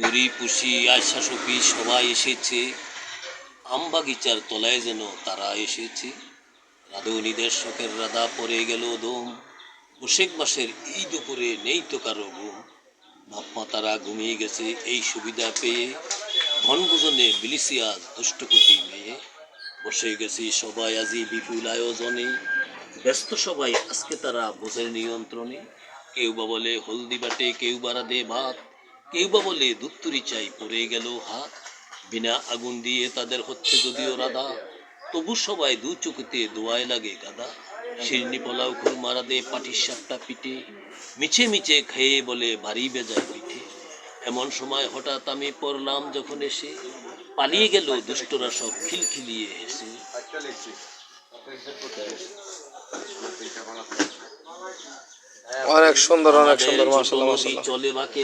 নুরি পুষি আয়সা সফি সবাই এসেছে, আমবাগিচার তলায় যেন তারা এসেছে। রাঁধুনিদের শোকের রাধা পড়ে গেল দম, বৈশাখ মাসের এই দুপুরে নেই তো কারো ঘুম। বাপমা তারা ঘুমিয়ে গেছে এই সুবিধা পেয়ে, বনভোজনে বিলিসি আজ দুষ্টকুটি মেয়ে। বসে গেছি সবাই আজি বিপুল আয়োজনে, ব্যস্ত সবাই আজকে তারা ভোজের নিয়ন্ত্রণে। কেউ বা বলে হলদি বাটে, কেউ বা রাঁধে ভাত, কেউ বা বলে দুত্তুরি চাই পড়ে গেল হাত। বিনা আগুন দিয়ে তাদের হচ্ছে যদিও রাধা, তবু সবাই দু চোখেতে দোয়ায় লাগে গাদা। শিরনি পোলাও খুরমা রাঁধে পাটির সাপটা পিঠে, মিছে মিছে খেয়ে বলে ভারী বেজায় পিঠে। এমন সময় হঠাৎ আমি পড়লাম যখন এসে, পালিয়ে গেল দুষ্টরা সব খিলখিলিয়ে হেসে। অনেক সুন্দর, আমাদের ছোট মাশাআল্লাহ নদী মাশাআল্লাহ। চলে বাঁকে